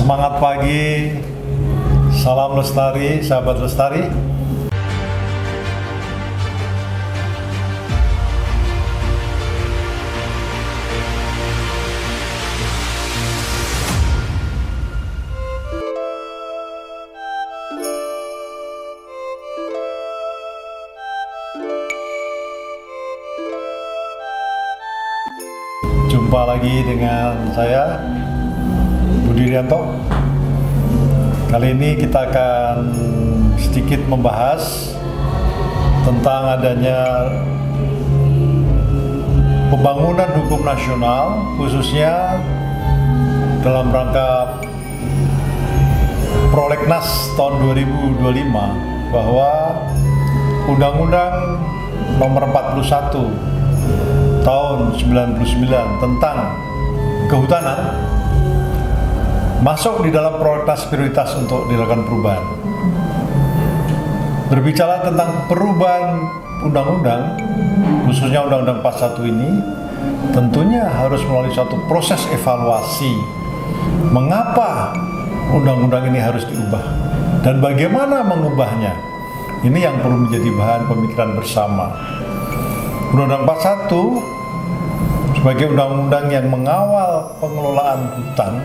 Semangat pagi, salam lestari, sahabat lestari. Jumpa lagi dengan saya, Budi Rianto. Kali ini kita akan sedikit membahas tentang adanya pembangunan hukum nasional, khususnya dalam rangka Prolegnas tahun 2025, bahwa Undang-Undang Nomor 41 tahun 99 tentang kehutanan masuk di dalam prolegnas prioritas untuk dilakukan perubahan. Berbicara tentang perubahan undang-undang, khususnya Undang-Undang 41 ini, tentunya harus melalui suatu proses evaluasi. Mengapa undang-undang ini harus diubah dan bagaimana mengubahnya? Ini yang perlu menjadi bahan pemikiran bersama. Undang-Undang 41 sebagai undang-undang yang mengawal pengelolaan hutan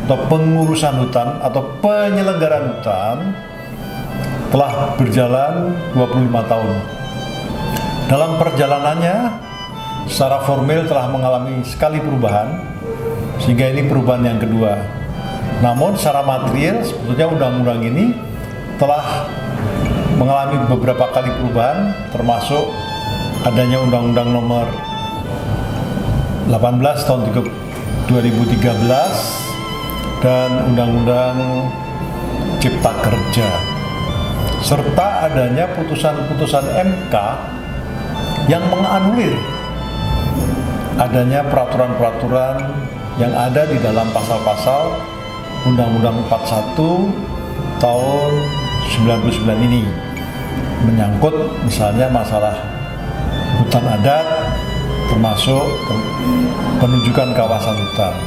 atau pengurusan hutan atau penyelenggaraan hutan telah berjalan 25 tahun. Dalam perjalanannya secara formil telah mengalami sekali perubahan, sehingga ini perubahan yang kedua. Namun secara material sebetulnya undang-undang ini telah mengalami beberapa kali perubahan, termasuk adanya Undang-Undang Nomor 18 tahun 2013 dan Undang-Undang Cipta Kerja, serta adanya putusan-putusan MK yang menganulir adanya peraturan-peraturan yang ada di dalam pasal-pasal Undang-Undang 41 tahun 99 ini, menyangkut misalnya masalah hutan adat, termasuk penunjukan kawasan hutan.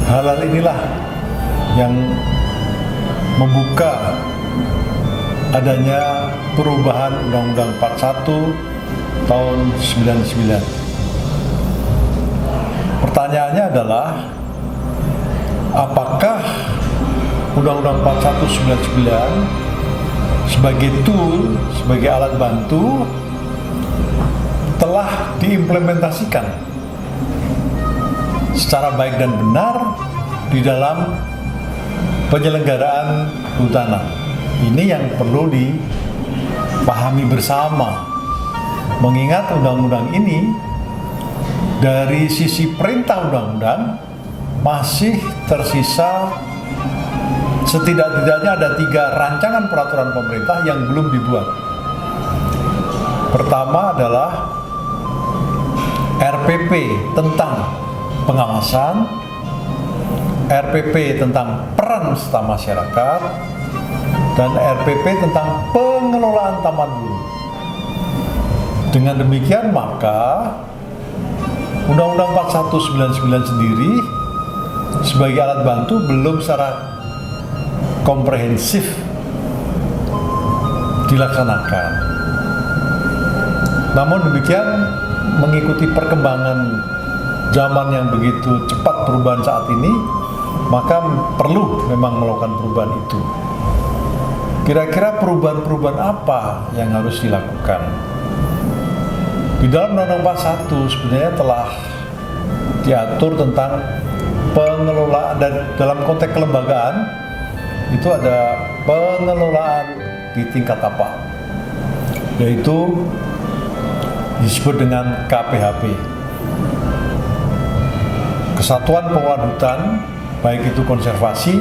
Hal-hal inilah yang membuka adanya perubahan Undang-Undang 41 tahun 99. Pertanyaannya adalah, apakah Undang-Undang 41 99 sebagai tool, sebagai alat bantu telah diimplementasikan secara baik dan benar di dalam penyelenggaraan kehutanan? Ini yang perlu dipahami bersama, mengingat undang-undang ini dari sisi perintah undang-undang masih tersisa setidak-tidaknya ada 3 rancangan peraturan pemerintah yang belum dibuat. Pertama adalah RPP tentang pengawasan, RPP tentang peran serta masyarakat, dan RPP tentang pengelolaan taman bulu. Dengan demikian maka Undang-Undang 4199 sendiri sebagai alat bantu belum secara komprehensif dilaksanakan. Namun demikian, mengikuti perkembangan zaman yang begitu cepat perubahan saat ini, maka perlu memang melakukan perubahan itu. Kira-kira perubahan-perubahan apa yang harus dilakukan? Di dalam Undang-Undang 41 sebenarnya telah diatur tentang pengelolaan, dan dalam konteks kelembagaan itu ada pengelolaan di tingkat apa? Yaitu disebut dengan KPHP, Kesatuan Pengelolaan Hutan, baik itu konservasi,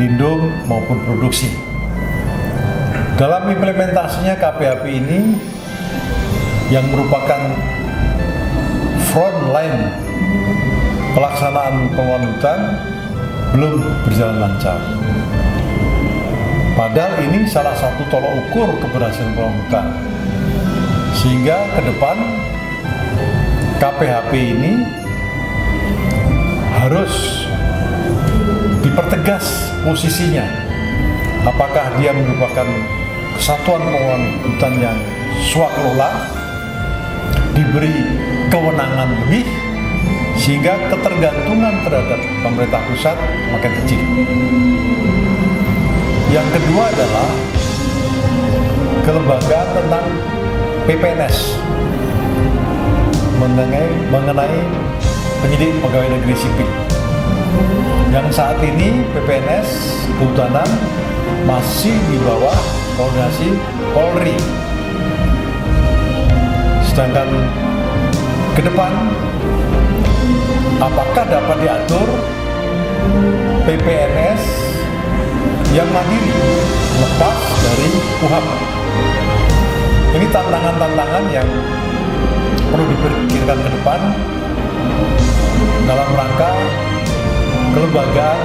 lindung maupun produksi. Dalam implementasinya KPHP ini yang merupakan front line pelaksanaan pengelolaan hutan belum berjalan lancar. Padahal ini salah satu tolok ukur keberhasilan pengelolaan hutan. Sehingga ke depan KPHP ini harus dipertegas posisinya. Apakah dia merupakan kesatuan pengelolaan hutan yang swakelola, diberi kewenangan lebih, sehingga ketergantungan terhadap pemerintah pusat makin kecil. Yang kedua adalah kelembagaan tentang PPNS mengenai penyidik pegawai negeri sipil. Yang saat ini PPNS kehutanan masih di bawah koordinasi Polri. Sedangkan ke depan apakah dapat diatur PPNS yang mandiri lepas dari KUHAP? Ini tantangan-tantangan yang perlu dipikirkan ke depan dalam rangka kelembagaan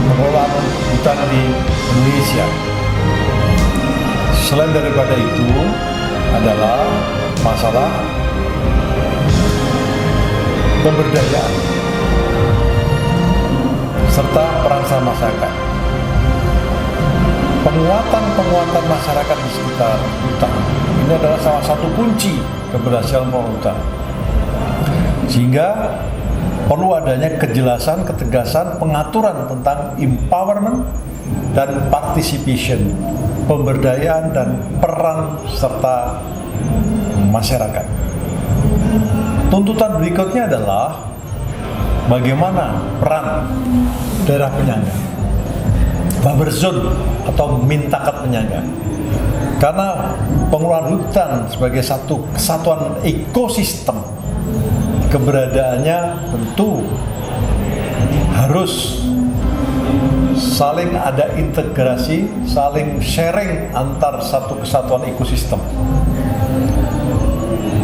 pengelolaan hutan di Indonesia. Selain daripada itu adalah masalah pemberdayaan serta peran serta masyarakat. Penguatan masyarakat di sekitar hutan ini adalah salah satu kunci keberhasilan pengelolaan hutan. Sehingga perlu adanya kejelasan, ketegasan, pengaturan tentang empowerment dan participation, pemberdayaan dan peran serta masyarakat. Tuntutan berikutnya adalah bagaimana peran daerah penyangga, buffer zone atau mintakat penyangga. Karena pengelolaan hutan sebagai satu kesatuan ekosistem, keberadaannya tentu harus saling ada integrasi, saling sharing antar satu kesatuan ekosistem.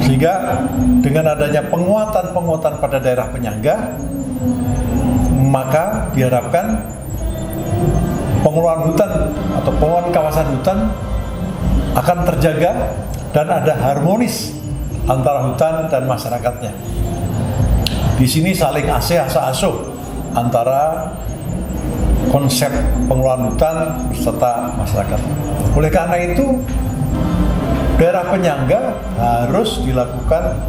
Sehingga dengan adanya penguatan pada daerah penyangga, maka diharapkan pengelolaan hutan atau pengelolaan kawasan hutan akan terjaga dan ada harmonis antara hutan dan masyarakatnya. Di sini saling asuh antara konsep pengelolaan hutan beserta masyarakat. Oleh karena itu, daerah penyangga harus dilakukan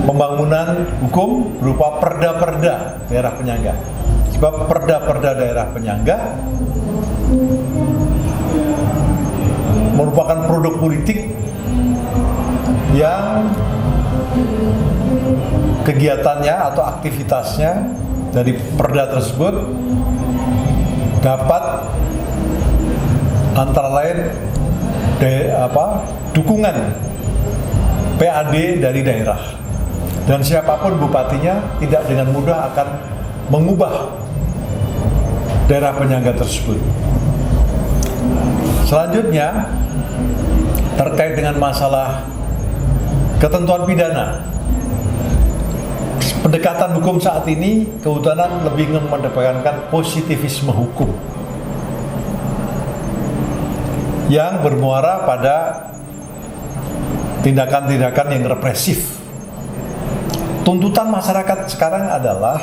pembangunan hukum berupa perda-perda daerah penyangga. Sebab perda-perda daerah penyangga merupakan produk politik yang kegiatannya atau aktivitasnya dari perda tersebut dapat antara lain dukungan PAD dari daerah, dan siapapun bupatinya tidak dengan mudah akan mengubah daerah penyangga tersebut. Selanjutnya terkait dengan masalah ketentuan pidana. Pendekatan hukum saat ini kehutanan lebih mengedepankan positivisme hukum yang bermuara pada tindakan-tindakan yang represif. Tuntutan masyarakat sekarang adalah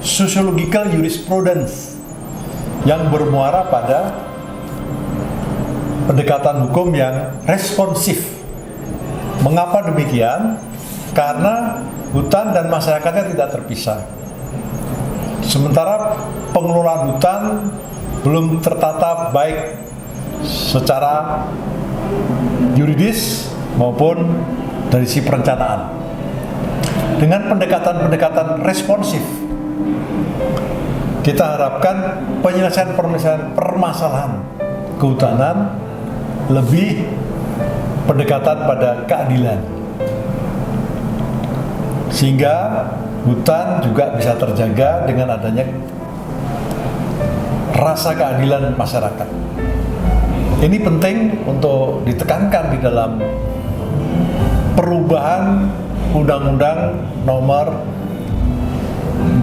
sociological jurisprudence yang bermuara pada pendekatan hukum yang responsif. Mengapa demikian? Karena hutan dan masyarakatnya tidak terpisah. Sementara pengelolaan hutan belum tertata baik secara yuridis maupun dari sisi perencanaan. Dengan pendekatan-pendekatan responsif, kita harapkan penyelesaian permasalahan kehutanan lebih pendekatan pada keadilan, sehingga hutan juga bisa terjaga dengan adanya rasa keadilan masyarakat. Ini penting untuk ditekankan di dalam perubahan Undang-Undang Nomor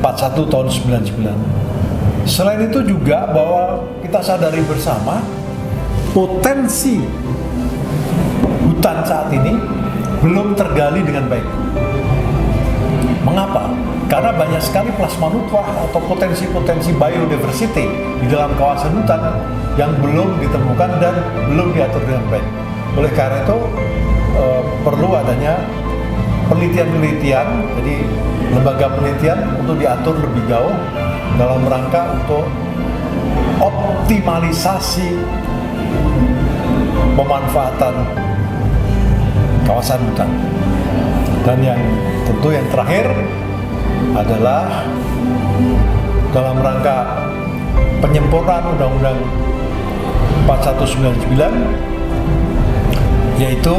41 tahun 99. Selain itu juga bahwa kita sadari bersama potensi hutan saat ini belum tergali dengan baik. Mengapa? Karena banyak banyak sekali plasma nutwah atau potensi-potensi biodiversity di dalam kawasan hutan yang belum ditemukan dan belum diatur dengan baik. Oleh karena itu perlu adanya penelitian-penelitian, jadi lembaga penelitian untuk diatur lebih jauh dalam rangka untuk optimalisasi pemanfaatan kawasan hutan. Dan yang tentu yang terakhir adalah dalam rangka penyempurnaan Undang-Undang 4199, yaitu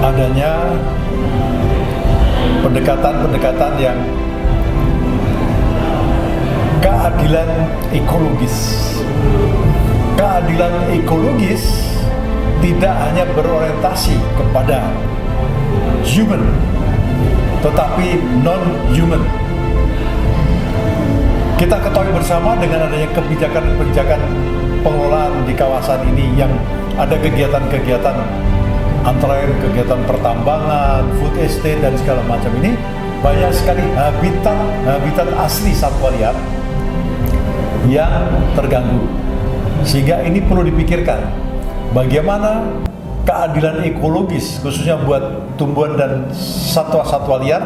adanya pendekatan-pendekatan yang keadilan ekologis. Keadilan ekologis tidak hanya berorientasi kepada human, tetapi non-human. Kita ketahui bersama dengan adanya kebijakan-kebijakan pengelolaan di kawasan ini yang ada kegiatan-kegiatan antara lain kegiatan pertambangan, food estate dan segala macam ini, banyak sekali habitat asli satwa liar yang terganggu. Sehingga ini perlu dipikirkan bagaimana keadilan ekologis khususnya buat tumbuhan dan satwa-satwa liar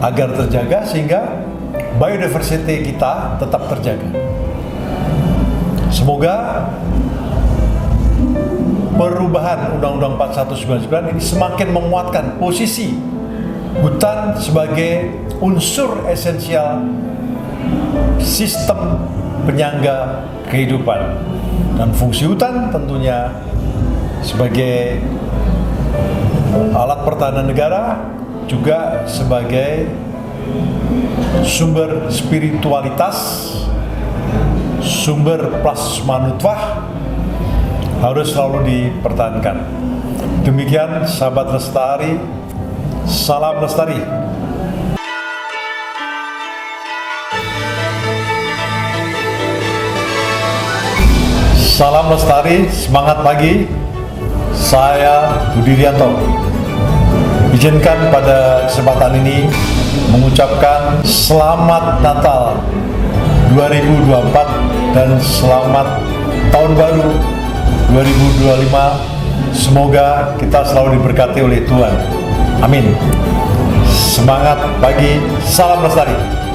agar terjaga sehingga biodiversity kita tetap terjaga. Semoga perubahan Undang-Undang 4199 ini semakin menguatkan posisi hutan sebagai unsur esensial sistem penyangga kehidupan, dan fungsi hutan tentunya sebagai alat pertahanan negara, juga sebagai sumber spiritualitas, sumber plasma nutwah harus selalu dipertahankan. Demikian sahabat lestari, salam lestari. Salam lestari, semangat pagi. Saya Budi Rianto. Izinkan pada kesempatan ini mengucapkan selamat Natal 2024 dan selamat Tahun Baru 2025. Semoga kita selalu diberkati oleh Tuhan. Amin. Semangat pagi, salam lestari.